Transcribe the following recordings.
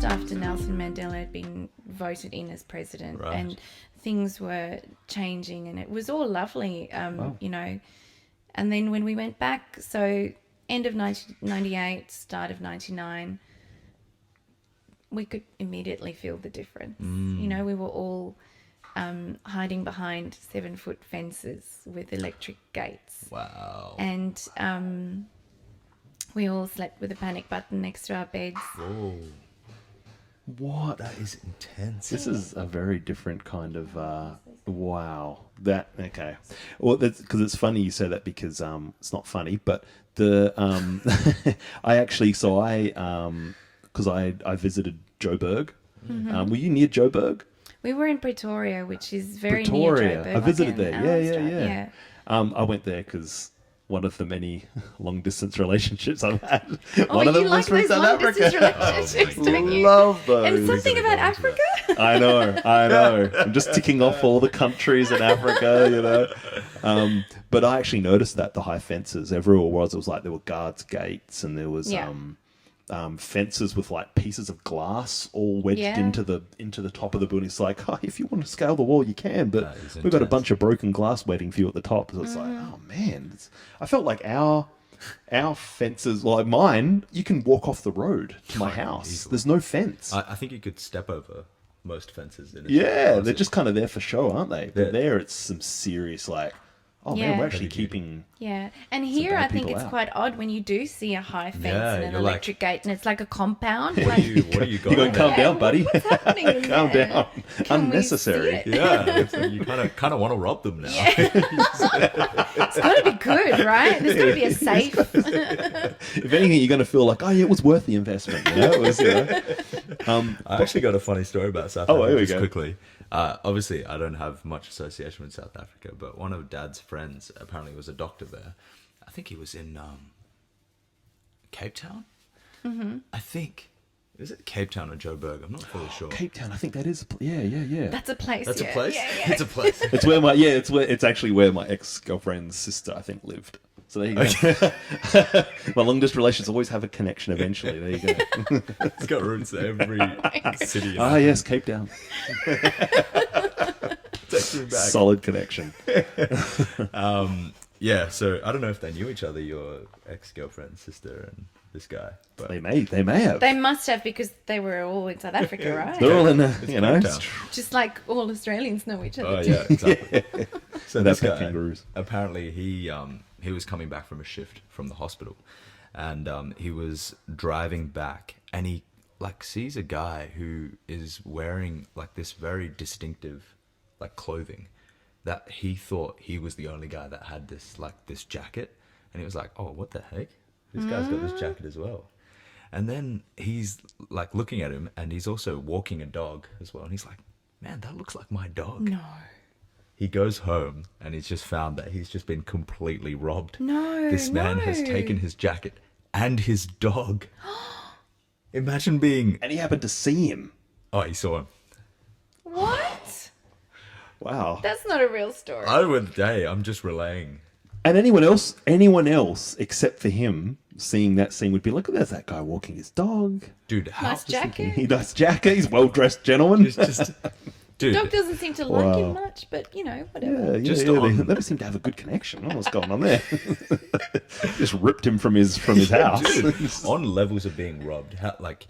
just after Nelson Mandela had been voted in as president, Right. and things were changing, and it was all lovely, you know. And then when we went back, so end of 1998, start of 99, we could immediately feel the difference. You know, we were all hiding behind 7-foot fences with electric gates. Wow. And we all slept with a panic button next to our beds. Whoa. What? That is intense. This is a very different kind of wow. That okay. Well, that's because it's funny you say that, because it's not funny, but the I actually because I visited Joburg. Were you near Joburg? We were in Pretoria, which is very Pretoria. near Joburg. I visited like there. an hour's Yeah. drive. I went there because one of the many long distance relationships I've had. Oh, One of them you was like from those South long-distance Africa. relationships, Oh, don't you? Love those. And something about go into Africa? I know. I'm just ticking off all the countries in Africa, you know. But I actually noticed that the high fences everywhere it was like there were guards gates, and there was fences with like pieces of glass all wedged into the top of the building. It's like, oh, if you want to scale the wall, you can, but we've got a bunch of broken glass waiting for you at the top. So it's like, oh man, I felt like our fences, like mine, you can walk off the road to my house. Easily. There's no fence. I think you could step over most fences. In They're just kind of there for show, aren't they? But there, it's some serious like, oh man, we're actually keeping. Yeah, and here I bad think people it's out. quite odd when you do see a high fence Yeah, and an you're like, electric gate, and it's like a compound. What like, are you going You gotta calm down, buddy. What's happening in Calm there? down. Can we Unnecessary. see it? Yeah, you kind of want to rob them now. It's got to be good, right? There's got to be a safe. If anything, you're going to feel like, oh yeah, it was worth the investment. You know? It was, I actually got a funny story about South Oh, Africa here we just go. quickly. Obviously, I don't have much association with South Africa, but one of Dad's friends apparently was a doctor there. I think he was in Cape Town. Mm-hmm. I think. Is it Cape Town or Joburg? I'm not fully sure. Cape Town, I think that is. Yeah. That's a place. That's yeah. a place? Yeah. It's a place. It's actually where my ex-girlfriend's sister, I think, lived. So there you go. My long distance relations always have a connection eventually. There you go. It's got roots in every city. Ah, yes, Cape Town. Takes me back. Solid connection. Yeah, so I don't know if they knew each other, your ex-girlfriend's sister and this guy. But They may have. They must have, because they were all in South Africa, right? They're all in the, It's you know. Cape Town. Just like all Australians know each other. Oh yeah, exactly. So That's this pet guy, kangaroos. apparently he was coming back from a shift from the hospital, and he was driving back, and he like sees a guy who is wearing like this very distinctive like clothing that he thought he was the only guy that had this jacket, and he was like, oh, what the heck, this guy's got this jacket as well. And then he's like looking at him, and he's also walking a dog as well, and he's like, man, that looks like my dog. No. He goes home and he's just found that he's just been completely robbed. No, This man has taken his jacket and his dog. Imagine being... And he happened to see him. Oh, he saw him. What? Wow. That's not a real story. I would say I'm just relaying. And anyone else except for him seeing that scene would be like, oh, there's that guy walking his dog. Dude, how... Nice jacket. He does jacket. He's well-dressed gentleman. It's just... Dude, Dog doesn't seem to like him Wow. much, but you know, whatever. Just They on- never seem to have a good connection. I don't know what's going on there. Just ripped him from his house. dude, on levels of being robbed, how, like,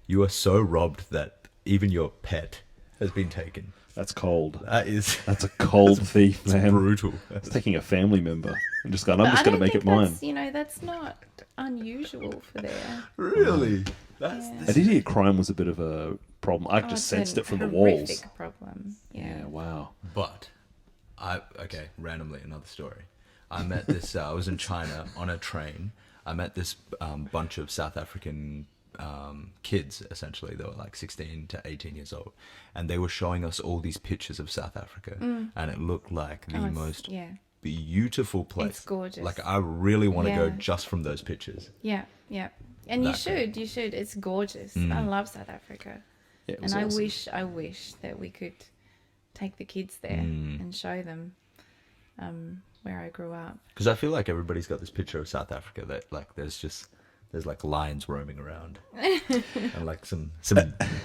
you are so robbed that even your pet has been taken. That's cold. That's a cold thief, man. brutal. It's taking a family member and just going, But I'm just I going to don't make it think mine. that's, you know, that's not unusual for there. Really? Yeah. I did hear crime was a bit of a problem. I just it's sensed a it from the horrific walls. problem. Yeah, wow. But randomly, another story. I met this, I was in China on a train. I met this bunch of South African kids, essentially. They were like 16 to 18 years old. And they were showing us all these pictures of South Africa. And it looked like the most beautiful place. It's gorgeous. Like, I really want to go Yeah. just from those pictures. Yeah. And you That should. It's gorgeous. I love South Africa. Yeah, it was And awesome. I wish that we could take the kids there and show them where I grew up. Because I feel like everybody's got this picture of South Africa that, like, there's there's like lions roaming around and like some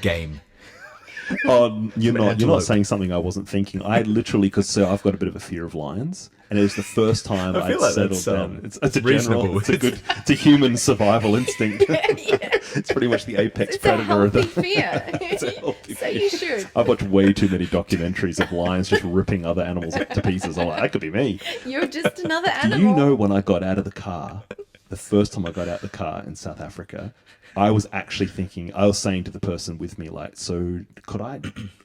game. Oh, you're not antelope. saying something I wasn't thinking. I literally, because so I've got a bit of a fear of lions, and it was the first time I I'd feel like settled that's, down. It's a reasonable. general, it's a human survival instinct. It's pretty much the apex It's a predator of healthy the. fear. It's a healthy So fear. you should. I've watched way too many documentaries of lions just ripping other animals to pieces. I'm like, that could be me. You're just another Do animal. you know when I got out of the car, the first time I got out of the car in South Africa, I was actually thinking, I was saying to the person with me, like, so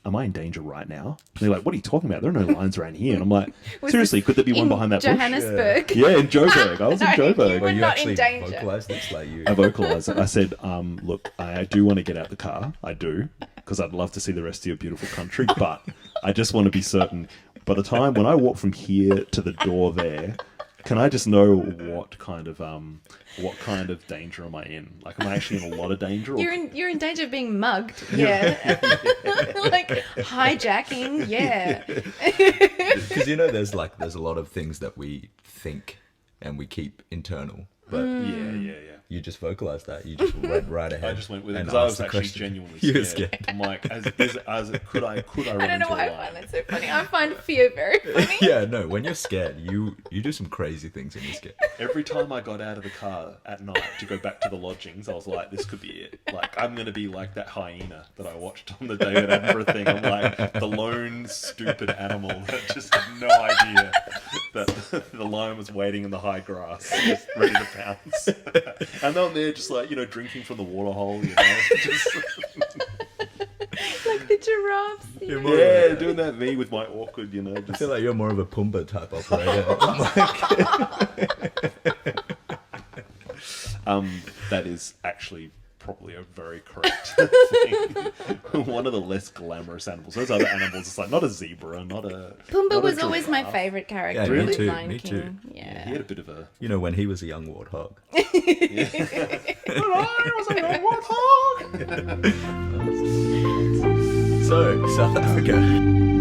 am I in danger right now? And they're like, what are you talking about? There are no lions around here. And I'm like, Was seriously, this could there be one in behind that Johannesburg? bush? Yeah, in Joburg. I was in No, Joburg. you were You not in actually danger. vocalized this like you. I vocalized it. I said, look, I do want to get out the car. I do, because I'd love to see the rest of your beautiful country. But I just want to be certain, by the time when I walk from here to the door there, can I just know what kind of danger am I in? Like, am I actually in a lot of danger? Or... You're in danger of being mugged. Yeah. Like hijacking. Yeah. Because there's a lot of things that we think and we keep internal, but Yeah. you just vocalized that. You just went right ahead. I just went with it and because I asked was the actually question. genuinely You were scared. scared. I'm like, could I run I don't know into why a I lion? find that so funny. I find fear very funny. Yeah, no. When you're scared, you do some crazy things when you're scared. Every time I got out of the car at night to go back to the lodgings, I was like, this could be it. Like, I'm going to be like that hyena that I watched on the David Attenborough thing. I'm like the lone stupid animal that just had no idea that the lion was waiting in the high grass, just ready to pounce. And I'm there just like, drinking from the water hole, just... Like the giraffes. You're more Yeah, doing that me with my awkward, I just... feel like you're more of a Pumbaa type operator. That is actually probably a very correct thing. One of the less glamorous animals. Those other animals, it's like not a zebra, not a... Pumbaa not a was always my giraffe. favourite character. Yeah, me in too, Lion me King. too. Yeah. He had a bit of a... When he was a young warthog. So, South Africa.